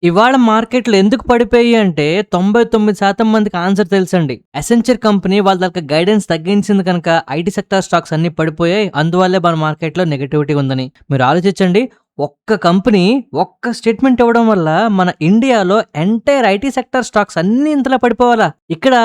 ఇవాళ మార్కెట్లు ఎందుకు పడిపోయాయి అంటే 99% మందికి ఆన్సర్ తెలుసండి. అసెంచర్ కంపెనీ వాళ్ళ దగ్గర గైడెన్స్ తగ్గించింది కనుక ఐటీ సెక్టార్ స్టాక్స్ అన్ని పడిపోయాయి. అందువల్లే మన మార్కెట్లో నెగటివిటీ ఉందని. మీరు ఆలోచించండి. ఒక్క కంపెనీ ఒక్క స్టేట్మెంట్ ఇవ్వడం వల్ల మన ఇండియాలో ఎంటైర్ ఐటీ సెక్టర్ స్టాక్స్ అన్ని ఇంతలా పడిపోవాలా? ఇక్కడ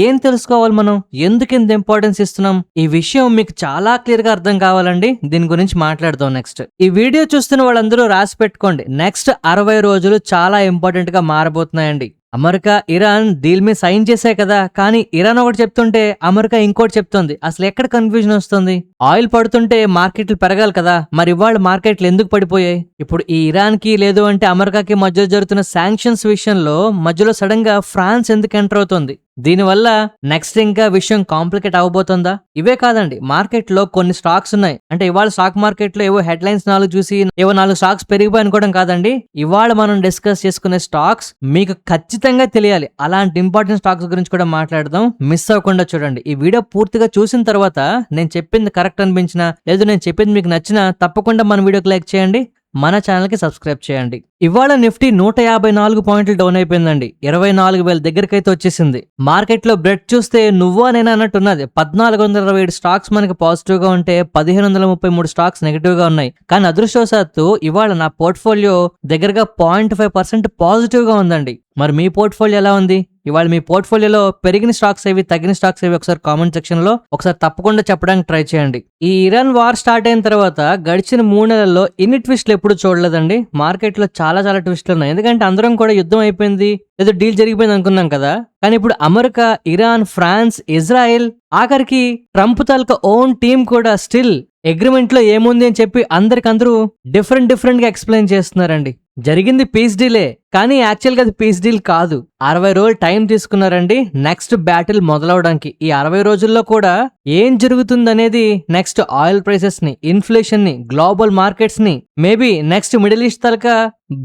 ఏం తెలుసుకోవాలి మనం? ఎందుకు ఇంత ఇంపార్టెన్స్ ఇస్తున్నాం? ఈ విషయం మీకు చాలా క్లియర్ గా అర్థం కావాలండి. దీని గురించి మాట్లాడదాం నెక్స్ట్. ఈ వీడియో చూస్తున్న వాళ్ళందరూ రాసి పెట్టుకోండి. నెక్స్ట్ 60 రోజులు చాలా ఇంపార్టెంట్ గా మారబోతున్నాయండి. అమెరికా ఇరాన్ డీల్ మీద సైన్ చేశాయి కదా, కానీ ఇరాన్ ఒకటి చెప్తుంటే అమెరికా ఇంకోటి చెప్తుంది. అసలు ఎక్కడ కన్ఫ్యూజన్ వస్తుంది? ఆయిల్ పడుతుంటే మార్కెట్లు పెరగాలి కదా, మరి ఇవాళ మార్కెట్లు ఎందుకు పడిపోయాయి? ఇప్పుడు ఈ ఇరాన్ కి లేదు అంటే అమెరికాకి మధ్య జరుగుతున్న శాంక్షన్స్ విషయంలో మధ్యలో సడన్ గా ఫ్రాన్స్ ఎందుకు ఎంటర్ అవుతుంది? దీనివల్ల నెక్స్ట్ ఇంకా విషయం కాంప్లికేట్ అవబోతుందా? ఇవే కాదండి, మార్కెట్ లో కొన్ని స్టాక్స్ ఉన్నాయి. అంటే ఇవాళ స్టాక్ మార్కెట్ లో ఏవో హెడ్ లైన్స్ 4 చూసి ఏవో 4 స్టాక్స్ పెరిగిపోయి అనుకోవడం కాదండి. ఇవాళ మనం డిస్కస్ చేసుకునే స్టాక్స్ మీకు ఖచ్చితంగా తెలియాలి. అలాంటి ఇంపార్టెంట్ స్టాక్స్ గురించి కూడా మాట్లాడదాం. మిస్ అవ్వకుండా చూడండి. ఈ వీడియో పూర్తిగా చూసిన తర్వాత నేను చెప్పింది కరెక్ట్ అనిపించినా లేదు నేను చెప్పింది మీకు నచ్చినా తప్పకుండా మన వీడియోకి లైక్ చేయండి, మన ఛానల్ కి సబ్స్క్రైబ్ చేయండి. ఇవాళ నిఫ్టీ 154 పాయింట్లు డౌన్ అయిపోయిందండి. 24,000 దగ్గరకైతే వచ్చేసింది. మార్కెట్ లో బ్రెడ్ చూస్తే నువ్వా నేనా అన్నట్టున్నది. 1427 స్టాక్స్ మనకి పాజిటివ్ గా ఉంటే 1533 స్టాక్స్ నెగిటివ్ గా ఉన్నాయి. కానీ అదృష్టవశాత్తు ఇవాళ నా పోర్ట్ఫోలియో దగ్గరగా 0.5% పాజిటివ్ గా ఉందండి. మరి మీ పోర్ట్ఫోలియో ఎలా ఉంది? ఇవాళ మీ పోర్ట్ఫోలియోలో పెరిగిన స్టాక్స్ ఏవి, తగ్గిన స్టాక్స్ ఏవి ఒకసారి కామెంట్ సెక్షన్ లో ఒకసారి తప్పకుండా చెప్పడానికి ట్రై చేయండి. ఈ ఇరాన్ వార్ స్టార్ట్ అయిన తర్వాత గడిచిన 3 నెలల్లో ఇన్ని ట్విస్ట్లు ఎప్పుడు చూడలేదండి. మార్కెట్ లో చాలా ట్విస్ట్లు ఉన్నాయి. ఎందుకంటే అందరం కూడా యుద్ధం అయిపోయింది, ఏదో డీల్ జరిగిపోయింది అనుకున్నాం కదా. కానీ ఇప్పుడు అమెరికా, ఇరాన్, ఫ్రాన్స్, ఇజ్రాయెల్, ఆఖరికి ట్రంప్ తాలూకా ఓన్ టీం కూడా స్టిల్ అగ్రిమెంట్ లో ఏముంది అని చెప్పి అందరికందరూ డిఫరెంట్ గా ఎక్స్ప్లెయిన్ చేస్తున్నారండి. జరిగింది పీస్ డీలే, కానీ యాక్చువల్ గా అది పీస్ డీల్ కాదు. 60 రోజులు టైం తీసుకున్నారండి నెక్స్ట్ బ్యాటిల్ మొదలవడానికి. ఈ 60 రోజుల్లో కూడా ఏం జరుగుతుందనేది నెక్స్ట్ ఆయిల్ ప్రైసెస్ ని, ఇన్ఫ్లేషన్ ని, గ్లోబల్ మార్కెట్స్ ని, మేబీ నెక్స్ట్ మిడిల్ ఈస్ట్ తలక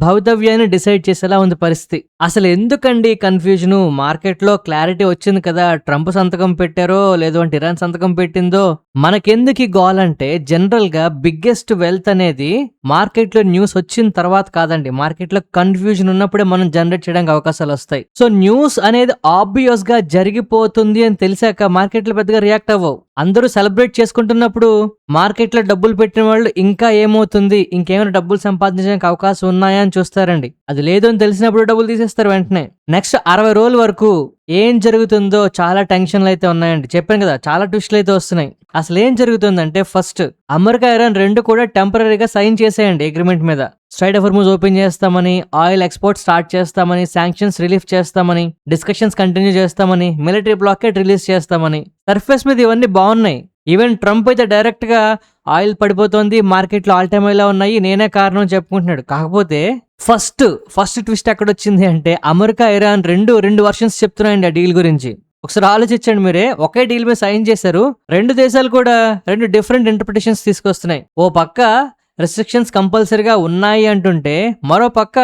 భవితవ్యాన్ని డిసైడ్ చేసేలా ఉంది పరిస్థితి. అసలు ఎందుకండి కన్ఫ్యూజన్? మార్కెట్ లో క్లారిటీ వచ్చింది కదా, ట్రంప్ సంతకం పెట్టారో లేదు అంటే ఇరాన్ సంతకం పెట్టిందో. మనకెందుకు ఈ గోల్ అంటే జనరల్ గా బిగ్గెస్ట్ వెల్త్ అనేది మార్కెట్ లో న్యూస్ వచ్చిన తర్వాత కాదండి, మార్కెట్ లో కన్ఫ్యూజన్ ఉన్నప్పుడే మనం జనరేట్ చేయడానికి అవకాశాలు వస్తాయి. సో న్యూస్ అనేది ఆబ్వియస్ గా జరిగిపోతుంది అని తెలిసాక మార్కెట్ లో పెద్దగా రియాక్ట్ అవ్వవు. అందరూ సెలబ్రేట్ చేసుకుంటున్నప్పుడు మార్కెట్ లో డబ్బులు పెట్టిన వాళ్ళు ఇంకా ఏమవుతుంది, ఇంకేమైనా డబ్బులు సంపాదించడానికి అవకాశం ఉన్నాయా అని చూస్తారండి. అది లేదు అని తెలిసినప్పుడు డబ్బులు తీసేస్తారు వెంటనే. నెక్స్ట్ 60 రోజుల వరకు ఏం జరుగుతుందో చాలా టెన్షన్లు అయితే ఉన్నాయండి. చెప్పాను కదా, చాలా ట్విస్ట్లు అయితే వస్తున్నాయి. అసలు ఏం జరుగుతుందంటే ఫస్ట్ అమెరికా, ఇరాన్ రెండు కూడా టెంపరీగా సైన్ చేసేయండి అగ్రిమెంట్ మీద. స్ట్రైట్ ఆఫ్ హార్మజ్ ఓపెన్ చేస్తామని, ఆయిల్ ఎక్స్పోర్ట్ స్టార్ట్ చేస్తామని, శాంక్షన్స్ రిలీఫ్ చేస్తామని, డిస్కషన్స్ కంటిన్యూ చేస్తామని, మిలిటరీ బ్లాకేట్ రిలీజ్ చేస్తామని. సర్ఫేస్ మీద ఇవన్నీ బాగున్నాయి. ఈవెన్ ట్రంప్ అయితే డైరెక్ట్ గా ఆయిల్ పడిపోతుంది, మార్కెట్లో ఆల్ టైమ్ హైలా ఉన్నాయి, నేనే కారణం చెప్పుకుంటున్నాడు. కాకపోతే ఫస్ట్ ట్విస్ట్ ఎక్కడ వచ్చింది అంటే అమెరికా, ఇరాన్ రెండు వర్షన్స్ చెప్తున్నాయండి ఆ డీల్ గురించి. ఒకసారి ఆలోచించండి మీరే. ఒకే డీల్ మీద సైన్ చేశారు, 2 దేశాలు కూడా 2 డిఫరెంట్ ఇంటర్ప్రిటేషన్స్ తీసుకొస్తున్నాయి. ఓ పక్క రెస్ట్రిక్షన్స్ కంపల్సరీగా ఉన్నాయి అంటుంటే, మరో పక్క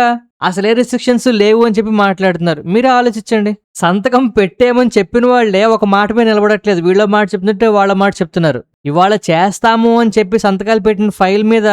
అసలే రెస్ట్రిక్షన్స్ లేవు అని చెప్పి మాట్లాడుతున్నారు. మీరే ఆలోచించండి. సంతకం పెట్టేమని చెప్పిన వాళ్లే ఒక మాట మీద నిలబడట్లేదు. వీళ్ళ మాట చెప్తుంటే వాళ్ళ మాట చెప్తున్నారు. ఇవాళ చేస్తాము అని చెప్పి సంతకాలు పెట్టిన ఫైల్ మీద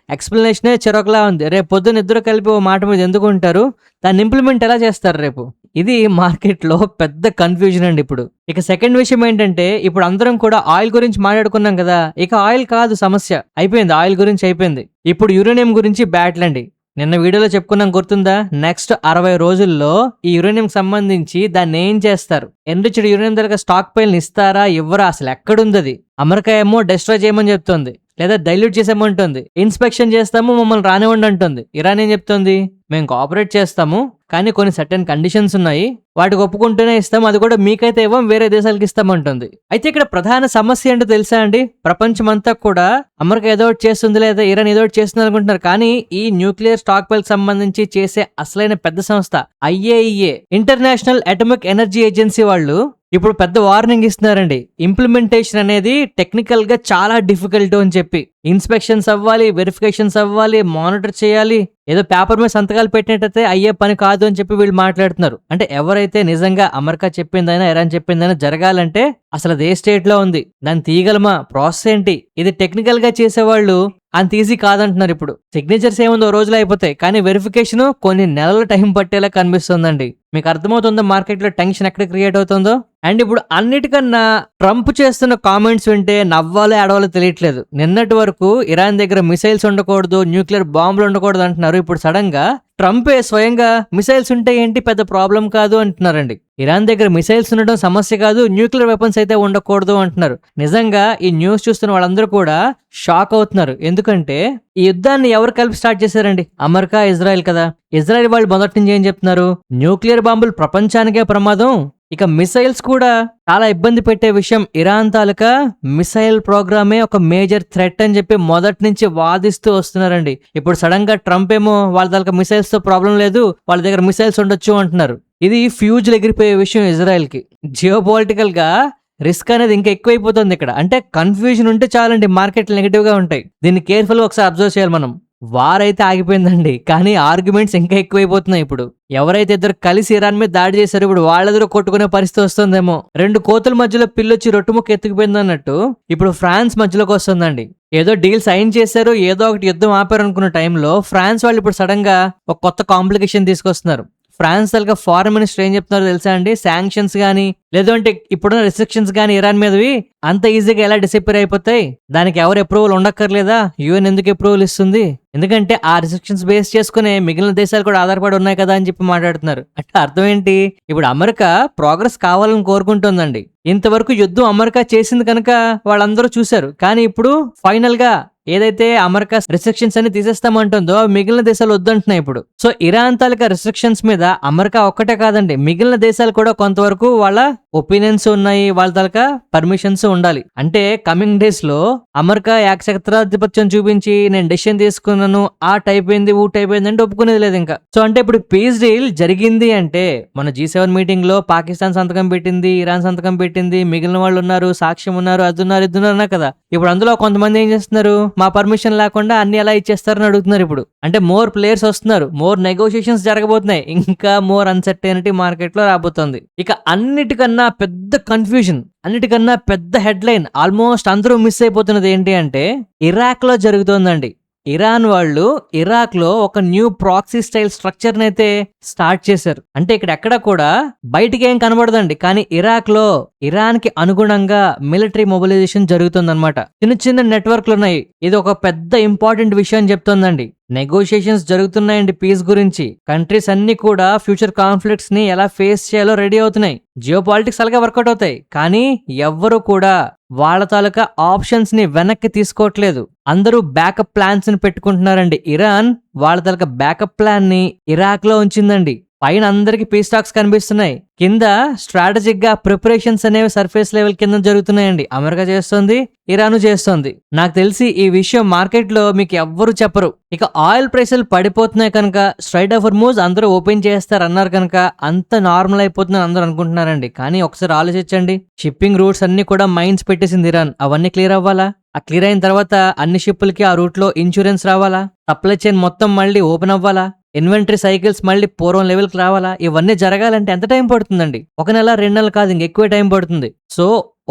ఎక్స్ప్లెనేషనే చెరొకలా ఉంది. రేపు పొద్దున్న ఇద్దరు కలిపి ఓ మాట మీద ఎందుకు ఉంటారు, దాన్ని ఇంప్లిమెంట్ ఎలా చేస్తారు రేపు? ఇది మార్కెట్ లో పెద్ద కన్ఫ్యూజన్ అండి ఇప్పుడు. ఇక సెకండ్ విషయం ఏంటంటే, ఇప్పుడు అందరం కూడా ఆయిల్ గురించి మాట్లాడుకున్నాం కదా, ఇక ఆయిల్ కాదు సమస్య, అయిపోయింది. ఆయిల్ గురించి అయిపోయింది. ఇప్పుడు యురేనియం గురించి బ్యాటిల్ అండి. నిన్న వీడియోలో చెప్పుకున్నాం, గుర్తుందా? నెక్స్ట్ 60 రోజుల్లో ఈ యురేనియం సంబంధించి దాన్ని ఏం చేస్తారు? ఎన్రిచ్డ్ యురేనియం దగ్గర స్టాక్ పైల్ని ఇస్తారా, ఇవ్వరా, అసలు ఎక్కడుంది అది? అమెరికా ఏమో డెస్ట్రాయ్ చేయమని చెప్తుంది, లేదా డైల్యూట్ చేసామంటుంది. ఇన్స్పెక్షన్ చేస్తాము, మమ్మల్ని రానివ్వండి అంటుంది. ఇరాన్ ఏం చెప్తుంది? మేము కోఆపరేట్ చేస్తాము, కానీ కొన్ని సర్టెన్ కండిషన్స్ ఉన్నాయి, వాటికి ఒప్పుకుంటూనే ఇస్తాం, అది కూడా మీకైతే ఇవ్వం, వేరే దేశాలకు ఇస్తామంటుంది. అయితే ఇక్కడ ప్రధాన సమస్య ఏంటో తెలుసా అండి? ప్రపంచమంతా కూడా అమెరికా ఏదో ఒకటి చేస్తుంది లేదా ఇరాన్ ఏదో ఒకటి చేస్తుంది అనుకుంటున్నారు, కానీ ఈ న్యూక్లియర్ స్టాక్ పైల్ సంబంధించి చేసే అసలైన పెద్ద సంస్థ IAEA, international atomic energy agency వాళ్ళు ఇప్పుడు పెద్ద వార్నింగ్ ఇస్తున్నారండి. ఇంప్లిమెంటేషన్ అనేది టెక్నికల్ గా చాలా డిఫికల్ట్ అని చెప్పి, ఇన్స్పెక్షన్స్ అవ్వాలి, వెరిఫికేషన్స్ అవ్వాలి, మానిటర్ చేయాలి, ఏదో పేపర్ మీద సంతకాలు పెట్టినట్టయితే అయ్యే పని కాదు అని చెప్పి వీళ్ళు మాట్లాడుతున్నారు. అంటే ఎవరైతే నిజంగా అమెరికా చెప్పిందైనా ఇరాన్ చెప్పిందైనా జరగాలంటే అసలు అది ఏ స్టేట్ లో ఉంది, దాన్ని తీయగలమా, ప్రాసెస్ ఏంటి, ఇది టెక్నికల్ గా చేసేవాళ్ళు అంత ఈజీ కాదంటున్నారు ఇప్పుడు. సిగ్నేచర్స్ ఏముందో ఓ రోజులో అయిపోతాయి, కానీ వెరిఫికేషన్ కొన్ని నెలల టైం పట్టేలా కనిపిస్తుందండి. మీకు అర్థమవుతుందో మార్కెట్లో టెన్షన్ ఎక్కడ క్రియేట్ అవుతుందో. అండ్ ఇప్పుడు అన్నిటికన్నా ట్రంప్ చేస్తున్న కామెంట్స్ వింటే నవ్వాలో ఏడవాలో తెలియట్లేదు. నిన్నటి వరకు ఇరాన్ దగ్గర మిసైల్స్ ఉండకూడదు, న్యూక్లియర్ బాంబులు ఉండకూడదు అంటున్నారు. ఇప్పుడు సడన్ గా ట్రంపే స్వయంగా మిసైల్స్ ఉంటే ఏంటి పెద్ద ప్రాబ్లం కాదు అంటున్నారండి. ఇరాన్ దగ్గర మిసైల్స్ ఉండడం సమస్య కాదు, న్యూక్లియర్ వెపన్స్ అయితే ఉండకూడదు అంటున్నారు. నిజంగా ఈ న్యూస్ చూస్తున్న వాళ్ళందరూ కూడా షాక్ అవుతున్నారు. ఎందుకంటే ఈ యుద్ధాన్ని ఎవరు కలిపి స్టార్ట్ చేశారండి? అమెరికా, ఇజ్రాయెల్ కదా. ఇజ్రాయెల్ వాళ్ళు మొదటి నుంచి ఏం చెప్తున్నారు? న్యూక్లియర్ బాంబులు ప్రపంచానికే ప్రమాదం, ఇక మిసైల్స్ కూడా చాలా ఇబ్బంది పెట్టే విషయం. ఇరాన్ తాలూకా మిసైల్ ప్రోగ్రామే ఒక మేజర్ థ్రెట్ అని చెప్పి మొదటి నుంచి వాదిస్తూ వస్తున్నారండి. ఇప్పుడు సడన్ గా ట్రంప్ ఏమో వాళ్ళ తాలూకా మిసైల్స్ తో ప్రాబ్లం లేదు, వాళ్ళ దగ్గర మిసైల్స్ ఉండొచ్చు అంటున్నారు. ఇది ఫ్యూజ్లు ఎగిరిపోయే విషయం ఇజ్రాయెల్ కి. జియో పొలిటికల్ గా రిస్క్ అనేది ఇంకా ఎక్కువైపోతుంది ఇక్కడ. అంటే కన్ఫ్యూజన్ ఉంటే చాలండి, మార్కెట్లు నెగిటివ్ గా ఉంటాయి. దీన్ని కేర్ఫుల్ గా ఒకసారి అబ్జర్వ్ చేయాలి మనం. వారైతే ఆగిపోయిందండి, కానీ ఆర్గ్యుమెంట్స్ ఇంకా ఎక్కువైపోతున్నాయి. ఇప్పుడు ఎవరైతే ఇద్దరు కలిసి ఇరాన్ మీద దాడి చేశారు, ఇప్పుడు వాళ్ళెదురు కొట్టుకునే పరిస్థితి వస్తుందేమో. రెండు కోతుల మధ్యలో పిల్లొచ్చి రొట్టుముక్క ఎత్తుకుపోయింది అన్నట్టు ఇప్పుడు ఫ్రాన్స్ మధ్యలోకి వస్తుందండి. ఏదో డీల్ సైన్ చేశారు, ఏదో ఒకటి యుద్ధం ఆపారు అనుకున్న టైంలో ఫ్రాన్స్ వాళ్ళు ఇప్పుడు సడన్ గా ఒక కొత్త కాంప్లికేషన్ తీసుకొస్తున్నారు. ఫ్రాన్స్ తలక ఫారెన్ మినిస్టర్ ఏం చెప్తున్నారో తెలుసా అండి? శాంక్షన్స్ గానీ లేదంటే ఇప్పుడున్న రిస్ట్రిక్షన్స్ గానీ ఇరాన్ మీదవి అంత ఈజీగా ఎలా డిసప్పేర్ అయిపోతాయి, దానికి ఎవరు అప్రూవల్ ఉండక్కర్లేదా, యుఎన్ ఎందుకు అప్రూవల్ ఇస్తుంది, ఎందుకంటే ఆ రిస్ట్రిక్షన్స్ బేస్ చేసుకునే మిగిలిన దేశాలు కూడా ఆధారపడి ఉన్నాయి కదా అని చెప్పి మాట్లాడుతున్నారు. అంటే అర్థం ఏంటి? ఇప్పుడు అమెరికా ప్రోగ్రెస్ కావాలని కోరుకుంటుందండి. ఇంతవరకు యుద్ధం అమెరికా చేసింది కనుక వాళ్ళందరూ చూశారు, కానీ ఇప్పుడు ఫైనల్ గా ఏదైతే అమెరికా రిస్ట్రిక్షన్స్ అన్ని తీసేస్తామంటుందో మిగిలిన దేశాలు వద్దంటున్నాయి ఇప్పుడు. సో ఇరాన్ తాలూకా రిస్ట్రిక్షన్స్ మీద అమెరికా ఒక్కటే కాదండి, మిగిలిన దేశాలు కూడా కొంతవరకు వాళ్ళ ఒపీనియన్స్ ఉన్నాయి, వాళ్ళ తాలూకా పర్మిషన్స్ ఉండాలి. అంటే కమింగ్ డేస్ లో అమెరికా ఏకఛత్రాధిపత్యం చూపించి నేను డెసిషన్ తీసుకున్నాను, ఆ టైప్ అయింది ఊట్ అయిపోయింది అంటే ఒప్పుకునేది లేదు ఇంకా. సో అంటే ఇప్పుడు పీస్ డీల్ జరిగింది అంటే మన G7 మీటింగ్ లో పాకిస్తాన్ సంతకం పెట్టింది, ఇరాన్ సంతకం పెట్టింది, మిగిలిన వాళ్ళు ఉన్నారు, సాక్ష్యం ఉన్నారు, అది ఉన్నారు, ఇది ఉన్నారు కదా. ఇప్పుడు అందులో కొంతమంది ఏం చేస్తున్నారు? మా పర్మిషన్ లేకుండా అన్ని ఎలా ఇచ్చేస్తారని అడుగుతున్నారు. ఇప్పుడు అంటే మోర్ ప్లేయర్స్ వస్తున్నారు, మోర్ నెగోషియేషన్స్ జరగబోతున్నాయి, ఇంకా మోర్ అన్సర్టెనిటీ మార్కెట్ లో రాబోతోంది. ఇక అన్నిటికన్నా పెద్ద కన్ఫ్యూజన్, అన్నిటికన్నా పెద్ద హెడ్లైన్, ఆల్మోస్ట్ అందరూ మిస్ అయిపోతున్నది ఏంటి అంటే ఇరాక్ లో జరుగుతోందండి. ఇరాన్ వాళ్ళు ఇరాక్ లో ఒక న్యూ ప్రాక్సీ స్టైల్ స్ట్రక్చర్ నైతే స్టార్ట్ చేశారు. అంటే ఇక్కడ ఎక్కడ కూడా బయటికి ఏం కనబడదండి, కానీ ఇరాక్ లో ఇరాన్ కి అనుగుణంగా మిలిటరీ మొబిలైజేషన్ జరుగుతుందన్నమాట. చిన్న చిన్న నెట్వర్క్లు ఉన్నాయి. ఇది ఒక పెద్ద ఇంపార్టెంట్ విషయం చెప్తోందండి. నెగోషియేషన్స్ జరుగుతున్నాయండి పీస్ గురించి. కంట్రీస్ అన్ని కూడా ఫ్యూచర్ కాన్ఫ్లిక్ట్స్ ని ఎలా ఫేస్ చేయాలో రెడీ అవుతున్నాయి. జియో పాలిటిక్స్ అలాగే వర్కౌట్ అవుతాయి, కానీ ఎవ్వరు కూడా వాళ్ళ తాలూకా ఆప్షన్స్ ని వెనక్కి తీసుకోవట్లేదు. అందరూ బ్యాకప్ ప్లాన్స్ ని పెట్టుకుంటున్నారండి. ఇరాన్ వాళ్ళ తాలూకా బ్యాకప్ ప్లాన్ ని ఇరాక్ లో ఉంచిందండి. పైన అందరికి పీస్ టాక్స్ కనిపిస్తున్నాయి, కింద స్ట్రాటజిక్ గా ప్రిపరేషన్స్ అనేవి సర్ఫేస్ లెవెల్ కింద జరుగుతున్నాయండి. అమెరికా చేస్తోంది, ఇరాను చేస్తోంది. నాకు తెలిసి ఈ విషయం మార్కెట్ లో మీకు ఎవ్వరు చెప్పరు. ఇక ఆయిల్ ప్రైసులు పడిపోతున్నాయి కనుక స్ట్రైట్ ఆఫ్ హార్మూజ్ అందరూ ఓపెన్ చేస్తారు అన్నారు కనుక అంత నార్మల్ అయిపోతుందని అందరూ అనుకుంటున్నారండి. కానీ ఒకసారి ఆలోచించండి, షిప్పింగ్ రూట్స్ అన్ని కూడా మైన్స్ పెట్టేసింది ఇరాన్. అవన్నీ క్లియర్ అవ్వాలా? ఆ క్లియర్ అయిన తర్వాత అన్ని షిప్పులకి ఆ రూట్ లో ఇన్సూరెన్స్ రావాలా? సప్లై చైన్ మొత్తం మళ్ళీ ఓపెన్ అవ్వాలా? ఇన్వెంటరీ సైకిల్స్ మళ్ళీ పూర్వం లెవెల్కి రావాలా? ఇవన్నీ జరగాలంటే ఎంత టైం పడుతుందండి? 1 నెల 2 నెలలు కాదు, ఇంకెక్కువ టైం పడుతుంది. సో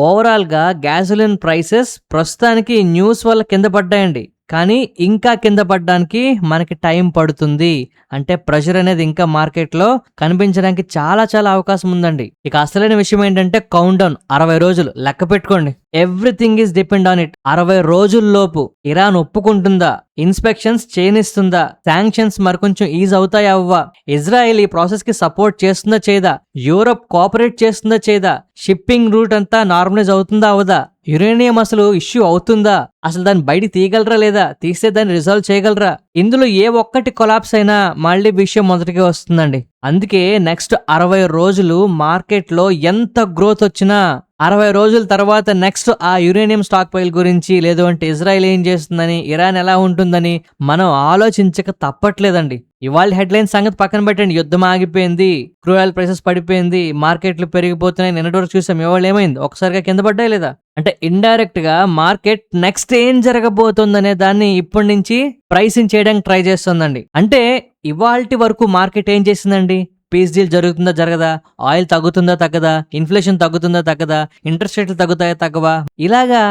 ఓవరాల్ గా గ్యాసోలిన్ ప్రైసెస్ ప్రస్తుతానికి న్యూస్ వల్ల కింద పడ్డాయండి, కానీ ఇంకా కింద పడ్డానికి మనకి టైం పడుతుంది. అంటే ప్రెషర్ అనేది ఇంకా మార్కెట్ లో కనిపించడానికి చాలా చాలా అవకాశం ఉందండి. ఇక అసలైన విషయం ఏంటంటే కౌంట్ డౌన్ 60 రోజులు లెక్క పెట్టుకోండి. Everything is depend on it. 60 రోజుల్లోపు ఇరాన్ ఒప్పుకుంటుందా, ఇన్స్పెక్షన్స్ చేయనిస్తుందా, శాంక్షన్స్ మరికొంచెం ఈజ్ అవుతాయా అవ్వా, ఇజ్రాయెల్ ఈ ప్రాసెస్ కి సపోర్ట్ చేస్తుందా చేయదా, యూరోప్ కోఆపరేట్ చేస్తుందా చేయదా, షిప్పింగ్ రూట్ అంతా నార్మలైజ్ అవుతుందా అవదా, యురేనియం అసలు ఇష్యూ అవుతుందా, అసలు దాన్ని బయటికి తీయగలరా లేదా, తీస్తే దాన్ని రిజాల్వ్ చేయగలరా, ఇందులో ఏ ఒక్కటి కొలాప్స్ అయినా మళ్ళీ విషయం మొదటికే వస్తుందండి. అందుకే నెక్స్ట్ 60 రోజులు మార్కెట్ లో ఎంత గ్రోత్ వచ్చినా 60 రోజుల తర్వాత నెక్స్ట్ ఆ యురేనియం స్టాక్ పైల్ గురించి, లేదు అంటే ఇజ్రాయెల్ ఏం చేస్తుందని, ఇరాన్ ఎలా ఉంటుందని మనం ఆలోచించక తప్పట్లేదండి. ఇవాళ హెడ్లైన్ సంగతి పక్కన పెట్టండి, యుద్ధం ఆగిపోయింది, క్రూడ్ ఆయిల్ ప్రైసెస్ పడిపోయింది, మార్కెట్లు పెరిగిపోతున్నాయి, నిన్నటి వరకు చూసాం. ఇవాళ ఏమైంది? ఒకసారిగా కింద పడ్డాయి లేదా? అంటే ఇండైరెక్ట్ గా మార్కెట్ నెక్స్ట్ ఏం జరగబోతుందనే దాన్ని ఇప్పటి నుంచి ప్రైసింగ్ చేయడానికి ట్రై చేస్తుందండి. అంటే ఇవాల్టి వరకు మార్కెట్ ఏం చేసిందండి? పీస్ డీల్ జరుగుతుందా జరగదా, ఆయిల్ తగ్గుతుందా తగ్గదా, ఇన్ఫ్లేషన్ తగ్గుతుందా తగ్గదా, ఇంట్రెస్ట్ రేట్లు తగ్గుతాయా తగ్గవా, ఇలాగా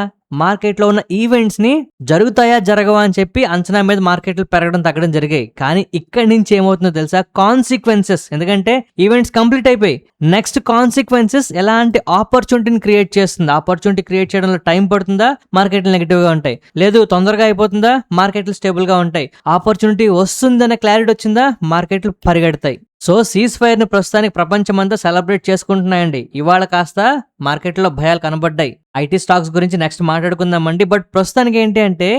మార్కెట్ లో ఉన్న ఈవెంట్స్ ని జరుగుతాయా జరగవా అని చెప్పి అంచనా మీద మార్కెట్లు పెరగడం తగ్గడం జరిగాయి. కానీ ఇక్కడి నుంచి ఏమవుతుందో తెలుసా, కాన్సిక్వెన్సెస్. ఎందుకంటే ఈవెంట్స్ కంప్లీట్ అయిపోయి నెక్స్ట్ కాన్సిక్వెన్సెస్ ఎలాంటి ఆపర్చునిటీని క్రియేట్ చేస్తుంది. ఆపర్చునిటీ క్రియేట్ చేయడంలో టైం పడుతుందా, మార్కెట్లు నెగిటివ్ గా ఉంటాయి. లేదు తొందరగా అయిపోతుందా, మార్కెట్లు స్టేబుల్ గా ఉంటాయి. ఆపర్చునిటీ వస్తుందనే క్లారిటీ వచ్చిందా, మార్కెట్లు పరిగెడతాయి. సో సీజ్ ఫైర్ ని ప్రస్తుతానికి ప్రపంచమంతా సెలబ్రేట్ చేసుకుంటున్నాయండి. ఇవాళ కాస్త మార్కెట్లో భయాలు కనబడ్డాయి. ఐటీ స్టాక్స్ గురించి నెక్స్ట్ మాట్లాడుకుందామండి. బట్ ప్రస్తుతానికి ఏంటి అంటే,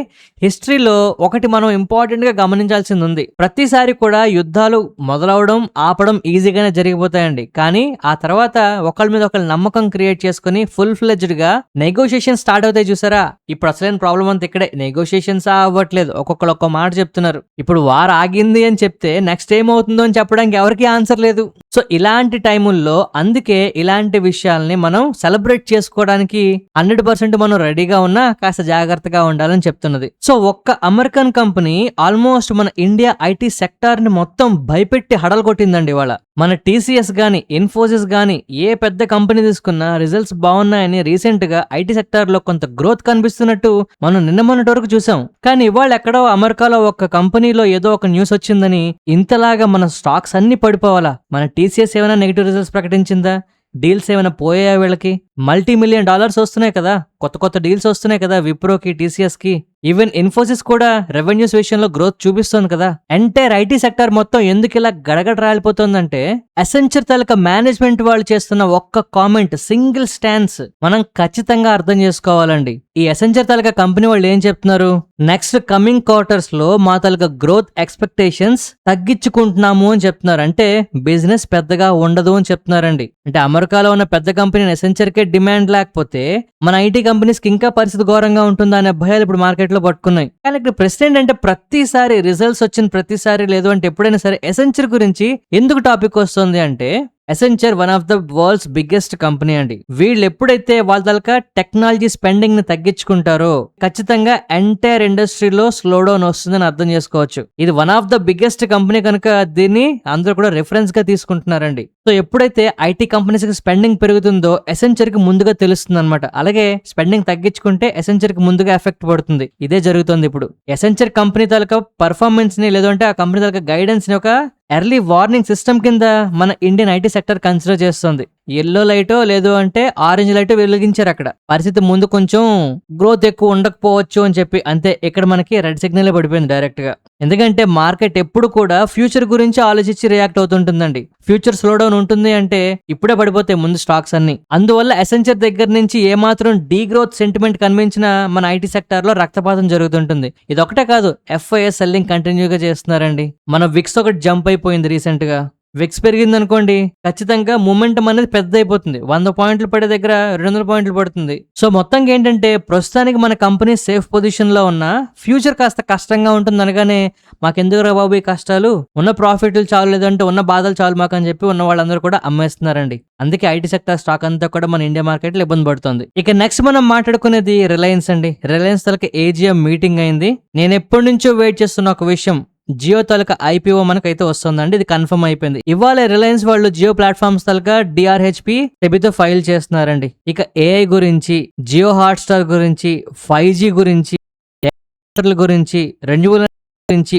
హిస్టరీలో ఒకటి మనం ఇంపార్టెంట్ గా గమనించాల్సింది ఉంది. ప్రతిసారి కూడా యుద్ధాలు మొదలవడం ఆపడం ఈజీగానే జరిగిపోతాయండి. కానీ ఆ తర్వాత ఒకళ్ళ మీద ఒకళ్ళ నమ్మకం క్రియేట్ చేసుకుని ఫుల్ ఫ్లెడ్జ్డ్ గా నెగోషియేషన్ స్టార్ట్ అవుతాయి చూసారా. ఇప్పుడు అసలైన ప్రాబ్లం అంతా ఇక్కడే, నెగోషియేషన్స్ అవ్వట్లేదు. ఒక్కొక్కరు ఒక్కో మాట చెప్తున్నారు. ఇప్పుడు వార్ ఆగింది అని చెప్తే నెక్స్ట్ ఏమవుతుందో అని చెప్పడానికి ఎవరికి ఆన్సర్ లేదు. సో ఇలాంటి టైముల్లో అందుకే ఇలాంటి విషయాల్ని మనం సెలబ్రేట్ చేసుకోవడానికి 100% మనం రెడీగా ఉన్నా కాస్త జాగ్రత్తగా ఉండాలని చెప్తున్నది. సో ఒక్క అమెరికన్ కంపెనీ ఆల్మోస్ట్ మన ఇండియా ఐటీ సెక్టార్ ని మొత్తం భయపెట్టి హడలు కొట్టిందండి ఇవాళ. మన టీసీఎస్ గాని, ఇన్ఫోసిస్ గాని, ఏ పెద్ద కంపెనీ తీసుకున్నా రిజల్ట్స్ బాగున్నాయని రీసెంట్ గా ఐటీ సెక్టార్ లో కొంత గ్రోత్ కనిపిస్తున్నట్టు మనం నిన్న మొన్నటి వరకు చూసాం. కానీ ఇవాళ ఎక్కడో అమెరికాలో ఒక కంపెనీలో ఏదో ఒక న్యూస్ వచ్చిందని ఇంతలాగా మన స్టాక్స్ అన్ని పడిపోవాలా? మన టీసీఎస్ ఏమైనా నెగిటివ్ రిజల్ట్స్ ప్రకటించిందా? డీల్స్ ఏమైనా పోయాయా? వీళ్ళకి $multi-million వస్తున్నాయి కదా, కొత్త కొత్త డీల్స్ వస్తున్నాయి కదా విప్రోకి, టీసీఎస్ కి. ఈవెన్ ఇన్ఫోసిస్ కూడా రెవెన్యూస్ విషయంలో గ్రోత్ చూపిస్తోంది కదా. ఎంటైర్ ఐటీ సెక్టర్ మొత్తం ఎందుకు ఇలా గడగడ రాలిపోతుందంటే, అసెంచర్ తాలూకా మేనేజ్మెంట్ వాళ్ళు చేస్తున్న ఒక్క కామెంట్, సింగిల్ స్టాన్స్ మనం ఖచ్చితంగా అర్థం చేసుకోవాలండి. ఈ అసెంచర్ తాలూకా కంపెనీ వాళ్ళు ఏం చెప్తున్నారు, నెక్స్ట్ కమింగ్ క్వార్టర్స్ లో మా తాలూకా గ్రోత్ ఎక్స్పెక్టేషన్స్ తగ్గించుకుంటున్నాము అని చెప్తున్నారు. అంటే బిజినెస్ పెద్దగా ఉండదు అని చెప్తున్నారండి. అంటే అమెరికాలో ఉన్న పెద్ద కంపెనీ అసెంచర్ కే డిమాండ్ లేకపోతే మన ఐటీ కంపెనీస్ కి ఇంకా పరిస్థితి ఘోరంగా ఉంటుందా అనే భయాలు ఇప్పుడు మార్కెట్ లో పట్టుకున్నాయి. కానీ ఇక్కడ ప్రశ్న ఏంటంటే, ప్రతిసారి రిజల్ట్స్ వచ్చిన ప్రతిసారి లేదు అంటే ఎప్పుడైనా సరే అసెంచర్ గురించి ఎందుకు టాపిక్ వస్తుంది అంటే, Accenture one of the world's biggest company అండి. వీళ్ళు ఎప్పుడైతే వాళ్ళ తలక టెక్నాలజీ స్పెండింగ్ ని తగ్గించుకుంటారో ఖచ్చితంగా ఎంటైర్ ఇండస్ట్రీలో స్లో డౌన్ వస్తుందని అర్థం చేసుకోవచ్చు. ఇది one of the biggest company కనుక దీన్ని అందరూ కూడా రిఫరెన్స్ గా తీసుకుంటున్నారండి. సో ఎప్పుడైతే ఐటీ కంపెనీస్ కి స్పెండింగ్ పెరుగుతుందో అసెంచర్ కి ముందుగా తెలుస్తుంది అనమాట. అలాగే స్పెండింగ్ తగ్గించుకుంటే అసెంచర్ కి ముందుగా ఎఫెక్ట్ పడుతుంది. ఇదే జరుగుతుంది ఇప్పుడు. అసెంచర్ కంపెనీ తాలూకా పర్ఫార్మెన్స్ ని, లేదంటే ఆ కంపెనీ తాలూకా గైడెన్స్ ని ఒక ఎర్లీ వార్నింగ్ సిస్టమ్ కింద మన ఇండియన్ ఐటీ సెక్టర్ కన్సిడర్ చేస్తుంది. ఎల్లో లైటో లేదు అంటే ఆరెంజ్ లైటో వెలిగించారు అక్కడ. పరిస్థితి ముందు కొంచెం గ్రోత్ ఎక్కువ ఉండకపోవచ్చు అని చెప్పి, అంతే. ఇక్కడ మనకి రెడ్ సిగ్నల్ పడిపోయింది డైరెక్ట్ గా. ఎందుకంటే మార్కెట్ ఎప్పుడు కూడా ఫ్యూచర్ గురించి ఆలోచించి రియాక్ట్ అవుతుంటుందండి. ఫ్యూచర్ స్లో డౌన్ ఉంటుంది అంటే ఇప్పుడే పడిపోతాయి ముందు స్టాక్స్ అన్ని. అందువల్ల అసెంచర్ దగ్గర నుంచి ఏమాత్రం డీ గ్రోత్ సెంటిమెంట్ కనిపించిన మన ఐటీ సెక్టార్ లో రక్తపాతం జరుగుతుంటుంది. ఇది ఒకటే కాదు, FIS సెల్లింగ్ కంటిన్యూగా చేస్తున్నారండి. మన విక్స్ ఒకటి జంప్ అయిపోయింది రీసెంట్ గా. విక్స్ పెరిగింది అనుకోండి, ఖచ్చితంగా మూమెంటం అనేది పెద్ద అయిపోతుంది. 100 పాయింట్లు పడే దగ్గర 200 పాయింట్లు పడుతుంది. సో మొత్తంగా ఏంటంటే, ప్రస్తుతానికి మన కంపెనీ సేఫ్ పొజిషన్ లో ఉన్న, ఫ్యూచర్ కాస్త కష్టంగా ఉంటుంది అనగానే మాకెందుకు రా బాబు ఈ కష్టాలు, ఉన్న ప్రాఫిట్లు చాలు, లేదంటే ఉన్న బాధలు చాలు మాకు అని చెప్పి ఉన్న వాళ్ళందరూ కూడా అమ్మేస్తున్నారండి. అందుకే ఐటీ సెక్టర్ స్టాక్ అంతా కూడా మన ఇండియా మార్కెట్ లో ఇబ్బంది పడుతుంది. ఇక నెక్స్ట్ మనం మాట్లాడుకునేది రిలయన్స్ అండి. రిలయన్స్ తలకి AGM మీటింగ్ అయింది. నేను ఎప్పటి నుంచో వెయిట్ చేస్తున్న ఒక విషయం, జియో తాలూకా IPO మనకైతే వస్తుందండి. ఇది కన్ఫర్మ్ అయిపోయింది. ఇవాళ రిలయన్స్ వాళ్ళు జియో ప్లాట్ఫామ్స్ తాలూకా DRHP సెబీతో ఫైల్ చేస్తున్నారండి. ఇక AI గురించి, జియో హాట్స్టార్ గురించి, 5G గురించి, గురించి, రెన్యూవల్ గురించి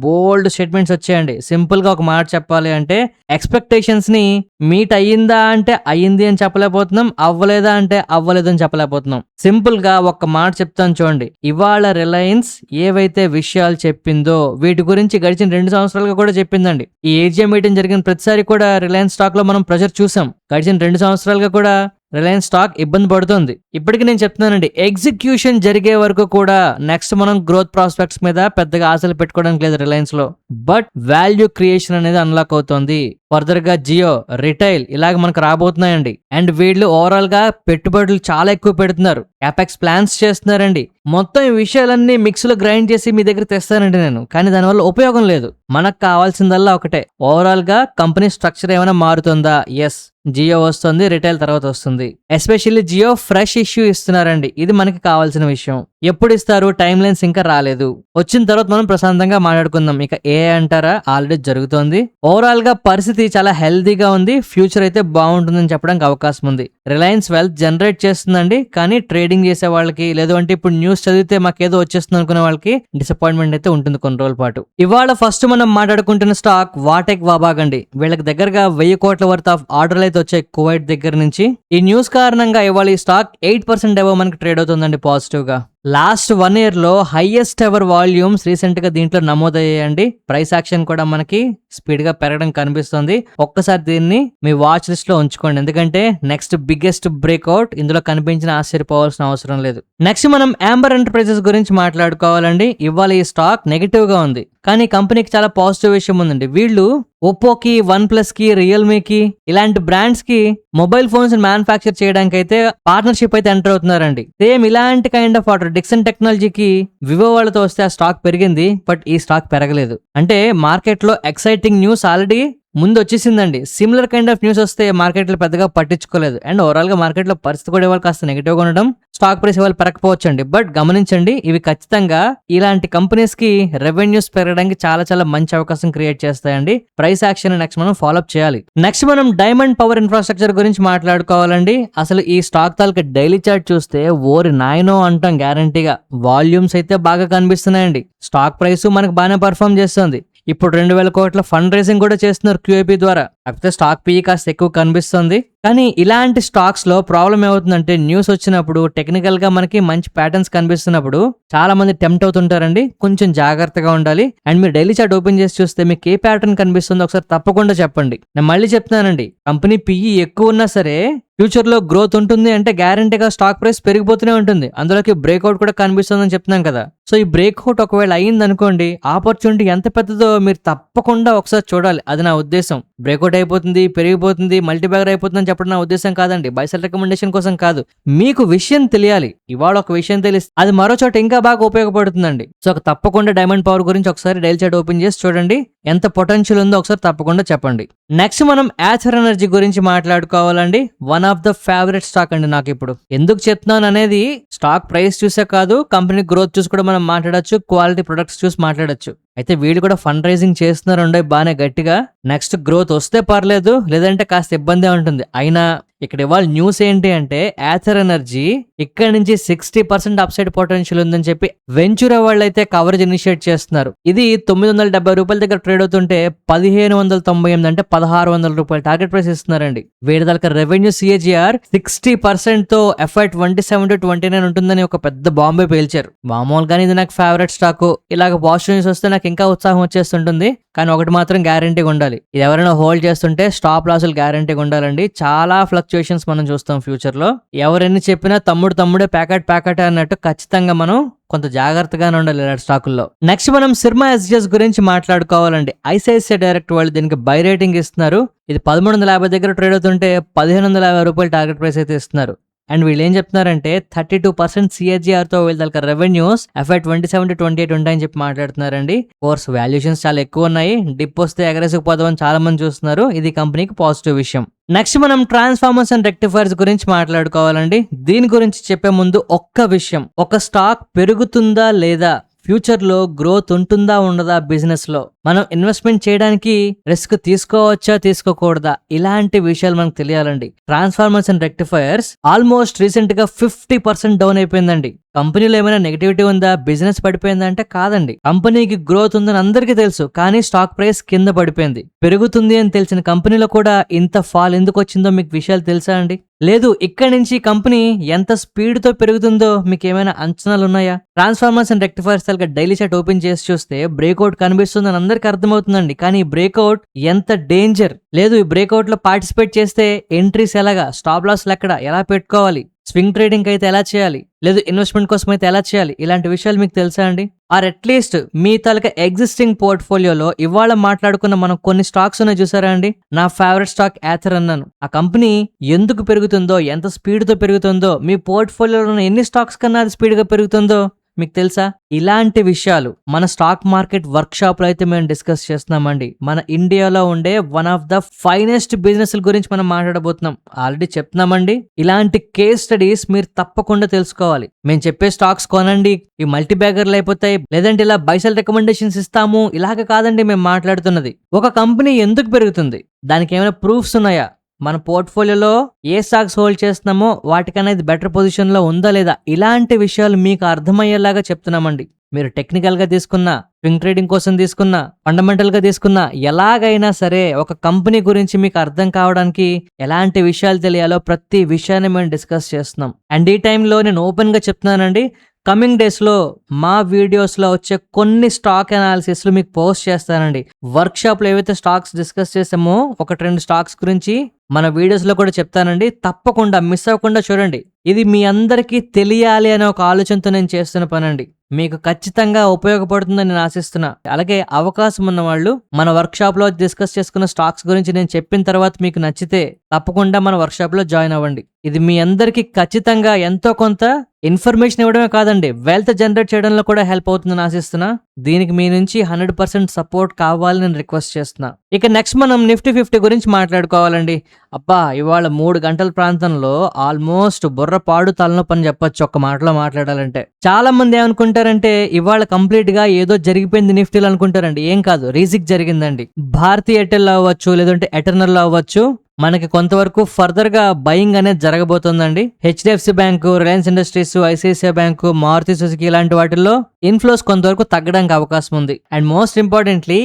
బోల్డ్ స్టేట్మెంట్స్ వచ్చాయండి. సింపుల్ గా ఒక మాట చెప్పాలి అంటే, ఎక్స్పెక్టేషన్స్ ని మీట్ అయ్యిందా అంటే అయ్యింది అని చెప్పలేకపోతున్నాం, అవ్వలేదా అంటే అవ్వలేదు అని చెప్పలేకపోతున్నాం. సింపుల్ గా ఒక్క మాట చెప్తాను చూడండి. ఇవాళ రిలయన్స్ ఏవైతే విషయాలు చెప్పిందో వీటి గురించి గడిచిన 2 సంవత్సరాలుగా కూడా చెప్పిందండి. ఈ AGM మీటింగ్ జరిగిన ప్రతిసారి కూడా రిలయన్స్ స్టాక్ లో మనం ప్రెజర్ చూసాం. గడిచిన 2 సంవత్సరాలుగా కూడా రిలయన్స్ స్టాక్ ఇబ్బంది పడుతుంది. ఇప్పటికీ నేను చెప్తున్నానండి, ఎగ్జిక్యూషన్ జరిగే వరకు కూడా నెక్స్ట్ మనం గ్రోత్ ప్రాస్పెక్ట్స్ మీద పెద్దగా ఆశలు పెట్టుకోవడానికి లేదు రిలయన్స్ లో. బట్ వాల్యూ క్రియేషన్ అనేది అన్లాక్ అవుతుంది. ఫర్దర్ గా జియో, రిటైల్ ఇలాగ మనకు రాబోతున్నాయండి. అండ్ వీళ్ళు ఓవరాల్ గా పెట్టుబడులు చాలా ఎక్కువ పెడుతున్నారు, క్యాపెక్స్ ప్లాన్స్ చేస్తున్నారండి. మొత్తం ఈ విషయాలన్నీ మిక్స్ లో గ్రైండ్ చేసి మీ దగ్గర తెస్తానండి నేను. కానీ దానివల్ల ఉపయోగం లేదు. మనకు కావాల్సిందల్లా ఒకటే, ఓవరాల్ గా కంపెనీ స్ట్రక్చర్ ఏమైనా మారుతుందా? ఎస్, జియో వస్తుంది, రిటైల్ తర్వాత వస్తుంది. ఎస్పెషల్లీ జియో ఫ్రెష్ ఇష్యూ ఇస్తున్నారండి. ఇది మనకి కావాల్సిన విషయం. ఎప్పుడు ఇస్తారు? టైం లైన్స్ ఇంకా రాలేదు. వచ్చిన తర్వాత మనం ప్రశాంతంగా మాట్లాడుకుందాం. ఇక ఏ అంటారా, ఆల్రెడీ జరుగుతోంది. ఓవరాల్ గా పరిస్థితి పరిస్థితి చాలా హెల్తీగా ఉంది, ఫ్యూచర్ అయితే బాగుంటుందని చెప్పడానికి అవకాశం ఉంది. రిలయన్స్ వెల్త్ జనరేట్ చేస్తుందండి, కానీ ట్రేడింగ్ చేసే వాళ్ళకి లేదు అంటే ఇప్పుడు న్యూస్ చదివితే మాకేదో వచ్చేస్తుంది అనుకునే వాళ్ళకి డిసప్పాయింట్మెంట్ అయితే ఉంటుంది కొన్ని రోజుల పాటు. ఇవాళ ఫస్ట్ మనం మాట్లాడుకుంటున్న స్టాక్ వాటెక్ వాబాగ్ అండి. వీళ్ళకి దగ్గరగా 1000 కోట్ల వర్త్ ఆఫ్ ఆర్డర్లు అయితే వచ్చాయి కువైట్ దగ్గర నుంచి. ఈ న్యూస్ కారణంగా ఇవాళ ఈ స్టాక్ 8% అబవ్ మనకి ట్రేడ్ అవుతుందండి పాజిటివ్ గా. లాస్ట్ 1 year లో హైయెస్ట్ ఎవర్ వాల్యూమ్స్ రీసెంట్ గా దీంట్లో నమోదయ్యాయండి. ప్రైస్ యాక్షన్ కూడా మనకి స్పీడ్ గా పెరగడం కనిపిస్తుంది. ఒక్కసారి దీన్ని మీ వాచ్ లిస్ట్ లో ఉంచుకోండి, ఎందుకంటే నెక్స్ట్ బిగ్గెస్ట్ బ్రేక్అవుట్ ఇందులో కనిపించిన ఆశ్చర్యపోవాల్సిన అవసరం లేదు. నెక్స్ట్ మనం యాంబర్ ఎంటర్ప్రైజెస్ గురించి మాట్లాడుకోవాలండి. ఇవాళ ఈ స్టాక్ నెగిటివ్ గా ఉంది, కానీ కంపెనీకి చాలా పాజిటివ్ విషయం ఉందండి. వీళ్ళు ఒప్పోకి, వన్ ప్లస్ కి, రియల్మీకి ఇలాంటి బ్రాండ్స్ కి మొబైల్ ఫోన్స్ మ్యానుఫ్యాక్చర్ చేయడానికి అయితే పార్ట్నర్షిప్ అయితే ఎంటర్ అవుతున్నారండి. సేమ్ ఇలాంటి కైండ్ ఆఫ్ ఆర్డర్ డిక్సన్ టెక్నాలజీకి వివో వాళ్ళతో వస్తే ఆ స్టాక్ పెరిగింది, బట్ ఈ స్టాక్ పెరగలేదు. అంటే మార్కెట్ లో ఎక్సైటింగ్ న్యూస్ ఆల్రెడీ ముందు వచ్చేసిందండి. సిమిలర్ కైండ్ ఆఫ్ న్యూస్ వస్తే మార్కెట్ లో పెద్దగా పట్టించుకోలేదు. అండ్ ఓవరాల్ గా మార్కెట్ లో పరిస్థితి కూడా ఇవాళ కాస్త నెగిటివ్ గా ఉండడం, స్టాక్ ప్రైస్ ఇవాళ పెరగకపోవచ్చండి. బట్ గమనించండి, ఇవి ఖచ్చితంగా ఇలాంటి కంపెనీస్ కి రెవెన్యూస్ పెరగడానికి చాలా చాలా మంచి అవకాశం క్రియేట్ చేస్తాయండి. ప్రైస్ యాక్షన్ నెక్స్ట్ మనం ఫాలోఅప్ చేయాలి. నెక్స్ట్ మనం డైమండ్ పవర్ ఇన్ఫ్రాస్ట్రక్చర్ గురించి మాట్లాడుకోవాలండి. అసలు ఈ స్టాక్ తాలూకా డైలీ చార్ట్ చూస్తే ఓరి నాయనో అంటాం గ్యారంటీగా. వాల్యూమ్స్ అయితే బాగా కనిపిస్తున్నాయండి. స్టాక్ ప్రైస్ మనకు బాగానే పర్ఫామ్ చేస్తుంది. ఇప్పుడు 2000 కోట్ల ఫండ్ రైజింగ్ కూడా చేస్తున్నారు QIP ద్వారా. కాకపోతే స్టాక్ PE కాస్త ఎక్కువ కనిపిస్తుంది. కానీ ఇలాంటి స్టాక్స్ లో ప్రాబ్లం ఏమవుతుందంటే, న్యూస్ వచ్చినప్పుడు టెక్నికల్ గా మనకి మంచి ప్యాటర్న్స్ కనిపిస్తున్నప్పుడు చాలా మంది టెంప్ట్ అవుతుంటారండి. కొంచెం జాగ్రత్తగా ఉండాలి. అండ్ మీరు డైలీ చార్ట్ ఓపెన్ చేసి చూస్తే మీకు ఏ ప్యాటర్న్ కనిపిస్తుందో ఒకసారి తప్పకుండా చెప్పండి. నేను మళ్ళీ చెప్తున్నానండి, కంపెనీ PE ఎక్కువ ఉన్నా సరే ఫ్యూచర్ లో గ్రోత్ ఉంటుంది అంటే గ్యారంటీగా స్టాక్ ప్రైస్ పెరిగిపోతూనే ఉంటుంది. అందులోకి బ్రేక్అవుట్ కూడా కనిపిస్తుందని చెప్తున్నాం కదా. సో ఈ బ్రేక్అవుట్ ఒకవేళ అయ్యింది అనుకోండి, ఆపర్చునిటీ ఎంత పెద్దదో మీరు తప్పకుండా ఒకసారి చూడాలి. అది నా ఉద్దేశం. బ్రేక్అవుట్ అయిపోతుంది, పెరిగిపోతుంది, మల్టీబ్యాగర్ అయిపోతుందని చెప్పడం నా ఉద్దేశం కాదండి. బైసెల్ రికమెండేషన్ కోసం కాదు. మీకు విషయం తెలియాలి. ఇవాళ ఒక విషయం తెలిస్తే అది మరో చోట ఇంకా బాగా ఉపయోగపడుతుందండి. సో తప్పకుండా డైమండ్ పవర్ గురించి ఒకసారి డైలీ చార్ట్ ఓపెన్ చేసి చూడండి. ఎంత పొటెన్షియల్ ఉందో ఒకసారి తప్పకుండా చెప్పండి. నెక్స్ట్ మనం యాథర్ ఎనర్జీ గురించి మాట్లాడుకోవాలండి. One of the favourite stock అండి నాకు ఇప్పుడు. ఎందుకు చెప్తున్నాను అనేది స్టాక్ ప్రైస్ చూసే కాదు, కంపెనీ గ్రోత్ చూసి కూడా మనం మాట్లాడొచ్చు, క్వాలిటీ ప్రొడక్ట్స్ చూసి మాట్లాడొచ్చు. అయితే వీళ్ళు కూడా ఫండ్ రైజింగ్ చేస్తున్నారు బాగానే గట్టిగా. నెక్స్ట్ గ్రోత్ వస్తే పర్లేదు, లేదంటే కాస్త ఇబ్బందే ఉంటుంది. అయినా ఇక్కడ ఇవాళ న్యూస్ ఏంటి అంటే, యాథర్ ఎనర్జీ ఇక్కడ నుంచి 60% అప్సైడ్ పొటెన్షియల్ ఉందని చెప్పి వెంచురా వాళ్ళు అయితే కవరేజ్ ఇనిషియేట్ చేస్తున్నారు. ఇది 970 రూపాయల దగ్గర ట్రేడ్ అవుతుంటే 1598 అంటే 1600 రూపాయలు టార్గెట్ ప్రైస్ ఇస్తున్నారండి. వీడి దాకా రెవెన్యూ CAGR 60% తో FY 27 to 29 ఉంటుందని ఒక పెద్ద బాంబే పేల్చారు. మామూలుగానే ఇది నాకు ఫేవరెట్ స్టాక్. ఇలాగ పాజిటివ్ న్యూస్ వస్తే నాకు ఇంకా ఉత్సాహం వచ్చేస్తుంటుంది. కానీ ఒకటి మాత్రం గ్యారంటీగా ఉండాలి, ఇది ఎవరైనా హోల్డ్ చేస్తుంటే స్టాప్ లాసులు గ్యారంటీగా ఉండాలండి. చాలా ఫ్లక్చుయేషన్స్ మనం చూస్తాం ఫ్యూచర్ లో. ఎవరెన్ని చెప్పినా తమ్ముడే ప్యాకెట్ అన్నట్టు ఖచ్చితంగా మనం కొంత జాగ్రత్తగానే ఉండాలి ఇలాంటి స్టాకుల్లో. నెక్స్ట్ మనం సిర్మా SGS గురించి మాట్లాడుకోవాలండి. ICICI డైరెక్ట్ వాళ్ళు దీనికి బై రేటింగ్ ఇస్తున్నారు. ఇది 1350 దగ్గర ట్రేడ్ అవుతుంటే 1550 రూపాయలు టార్గెట్ ప్రైస్ అయితే ఇస్తున్నారు. అండ్ వీళ్ళు ఏం చెప్తున్నారంటే 32% CAGR తో వీళ్ళ రెవెన్యూస్ FY 27 to 28 ఉంటాయని చెప్పి మాట్లాడుతున్నారండి. కోర్స్ వాల్యుయేషన్స్ చాలా ఎక్కువ ఉన్నాయి. డిప్ వస్తే ఎగరేసుకుపోదామని చాలా మంది చూస్తున్నారు. ఇది కంపెనీకి పాజిటివ్ విషయం. నెక్స్ట్ మనం ట్రాన్స్ఫార్మర్స్ అండ్ రెక్టిఫైర్స్ గురించి మాట్లాడుకోవాలండి. దీని గురించి చెప్పే ముందు ఒక్క విషయం, ఒక స్టాక్ పెరుగుతుందా లేదా, ఫ్యూచర్ లో గ్రోత్ ఉంటుందా ఉండదా, బిజినెస్ లో మనం ఇన్వెస్ట్మెంట్ చేయడానికి రిస్క్ తీసుకోవచ్చా తీసుకోకూడదా, ఇలాంటి విషయాలు మనకు తెలియాలండి. Transformers and rectifiers almost recent గా 50% డౌన్ అయిపోయిందండి. కంపెనీలో ఏమైనా నెగిటివిటీ ఉందా, బిజినెస్ పడిపోయిందా అంటే కాదండి. కంపెనీకి గ్రోత్ ఉందని అందరికీ తెలుసు, కానీ స్టాక్ ప్రైస్ కింద పడిపోయింది. పెరుగుతుంది అని తెలిసిన కంపెనీలో కూడా ఇంత ఫాల్ ఎందుకు వచ్చిందో మీకు విషయాలు తెలుసా అండి? లేదు, ఇక్కడి నుంచి కంపెనీ ఎంత స్పీడ్ తో పెరుగుతుందో మీకు ఏమైనా అంచనాలు ఉన్నాయా? Transformers and rectifiers daily chart open చేసి చూస్తే బ్రేక్అవుట్ కనిపిస్తుందని అందరికి అర్థమవుతుందండి. కానీ ఈ బ్రేక్అవుట్ ఎంత డేంజర్. లేదు, ఈ బ్రేక్అవుట్ లో పార్టిసిపేట్ చేస్తే ఎంట్రీస్ ఎలాగా, స్టాప్ లాస్ ఎక్కడ ఎలా పెట్టుకోవాలి, స్వింగ్ ట్రేడింగ్ అయితే ఎలా చేయాలి, లేదు ఇన్వెస్ట్మెంట్ కోసం అయితే ఎలా చేయాలి, ఇలాంటి విషయాలు మీకు తెలుసా అండి? ఆర్ అట్లీస్ట్ మీ తాలూకా ఎగ్జిస్టింగ్ పోర్ట్ఫోలియోలో ఇవాళ మాట్లాడుకున్న మనం కొన్ని స్టాక్స్ ఉన్నాయి చూసారా అండి? నా ఫేవరెట్ స్టాక్ యాథర్ అన్నాను. ఆ కంపెనీ ఎందుకు పెరుగుతుందో, ఎంత స్పీడ్ తో పెరుగుతుందో, మీ పోర్ట్ఫోలియోలో ఉన్న ఎన్ని స్టాక్స్ కన్నా అది స్పీడ్ గా పెరుగుతుందో మీకు తెలుసా? ఇలాంటి విషయాలు మన స్టాక్ మార్కెట్ వర్క్ షాప్ లో అయితే మేము డిస్కస్ చేస్తున్నామండి. మన ఇండియాలో ఉండే one of the finest business గురించి మనం మాట్లాడబోతున్నాం. ఆల్రెడీ చెప్తున్నామండి, ఇలాంటి కేస్ స్టడీస్ మీరు తప్పకుండా తెలుసుకోవాలి. మేము చెప్పే స్టాక్స్ కొనండి, ఈ మల్టీ బ్యాగర్లు అయిపోతాయి, లేదంటే ఇలా బైసెల్ రికమెండేషన్స్ ఇస్తాము, ఇలాగ కాదండి మేము మాట్లాడుతున్నది. ఒక కంపెనీ ఎందుకు పెరుగుతుంది, దానికి ఏమైనా ప్రూఫ్స్ ఉన్నాయా, మన పోర్ట్ఫోలియోలో ఏ స్టాక్స్ హోల్డ్ చేస్తున్నామో వాటికన్నా ఇది బెటర్ పొజిషన్లో ఉందా లేదా, ఇలాంటి విషయాలు మీకు అర్థమయ్యేలాగా చెప్తున్నామండి. మీరు టెక్నికల్గా తీసుకున్నా, స్వింగ్ ట్రేడింగ్ కోసం తీసుకున్నా, ఫండమెంటల్గా తీసుకున్నా, ఎలాగైనా సరే ఒక కంపెనీ గురించి మీకు అర్థం కావడానికి ఎలాంటి విషయాలు తెలియాలో ప్రతి విషయాన్ని మేము డిస్కస్ చేస్తున్నాం. అండ్ ఈ టైంలో నేను ఓపెన్గా చెప్తున్నానండి, కమింగ్ డేస్లో మా వీడియోస్లో వచ్చే కొన్ని స్టాక్ అనాలిసిస్లు మీకు పోస్ట్ చేస్తానండి. వర్క్షాప్లో ఏవైతే స్టాక్స్ డిస్కస్ చేసామో 1-2 స్టాక్స్ గురించి మన వీడియోస్లో కూడా చెప్తానండి. తప్పకుండా మిస్ అవ్వకుండా చూడండి. ఇది మీ అందరికీ తెలియాలి అనే ఒక ఆలోచనతో నేను చేస్తున్న పనండి. మీకు ఖచ్చితంగా ఉపయోగపడుతుందని నేను ఆశిస్తున్నా. అలాగే అవకాశం ఉన్న వాళ్ళు మన వర్క్షాప్లో డిస్కస్ చేసుకున్న స్టాక్స్ గురించి నేను చెప్పిన తర్వాత మీకు నచ్చితే తప్పకుండా మన వర్క్షాప్లో జాయిన్ అవ్వండి. ఇది మీ అందరికీ ఖచ్చితంగా ఎంతో కొంత ఇన్ఫర్మేషన్ ఇవ్వడమే కాదండి, వెల్త్ జనరేట్ చేయడంలో కూడా హెల్ప్ అవుతుందని ఆశిస్తున్నా. దీనికి మీ నుంచి 100% సపోర్ట్ కావాలని నేను రిక్వెస్ట్ చేస్తున్నా. ఇక నెక్స్ట్ మనం నిఫ్టీ 50 గురించి మాట్లాడుకోవాలండి. అబ్బా, ఇవాళ 3 గంటల ప్రాంతంలో ఆల్మోస్ట్ బుర్ర పాడు తలనొప్పి అని చెప్పొచ్చు ఒక్క మాటలో మాట్లాడాలంటే. చాలా మంది ఏమనుకుంటారంటే ఇవాళ కంప్లీట్ గా ఏదో జరిగిపోయింది నిఫ్టీలో అనుకుంటారండి. ఏం కాదు, రీజిక్ జరిగిందండి. భారతీ ఎయిర్టెల్ అవ్వచ్చు, లేదంటే ఎటర్నల్ అవ్వచ్చు, మనకి కొంతవరకు ఫర్దర్ గా బయింగ్ అనేది జరగబోతుందండి. HDFC bank, Reliance Industries, ICICI bank, Maruti Suzuki ఇలాంటి వాటిల్లో ఇన్ఫ్లోస్ కొంతవరకు తగ్గడానికి అవకాశం ఉంది. And most importantly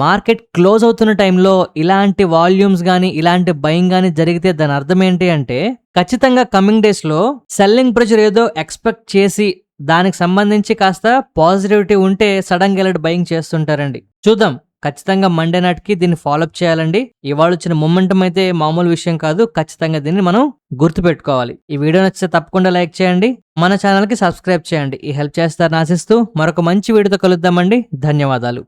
market close అవుతున్న టైంలో ఇలాంటి వాల్యూమ్స్ గానీ ఇలాంటి బయింగ్ గానీ జరిగితే దాని అర్థం ఏంటి అంటే ఖచ్చితంగా కమింగ్ డేస్ లో సెల్లింగ్ ప్రెషర్ ఏదో ఎక్స్పెక్ట్ చేసి దానికి సంబంధించి కాస్త పాజిటివిటీ ఉంటే సడన్ గా ఇలా బయింగ్ చేస్తుంటారండి. చూద్దాం, ఖచ్చితంగా మండే నాటికి దీన్ని ఫాలోఅప్ చేయాలండి. ఇవాళ వచ్చిన మొమెంటం అయితే మామూలు విషయం కాదు. ఖచ్చితంగా దీన్ని మనం గుర్తుపెట్టుకోవాలి. ఈ వీడియో నచ్చితే తప్పకుండా లైక్ చేయండి, మన ఛానల్కి సబ్స్క్రైబ్ చేయండి. ఈ హెల్ప్ చేస్తారని ఆశిస్తూ మరొక మంచి వీడియోతో కలుద్దామండి. ధన్యవాదాలు.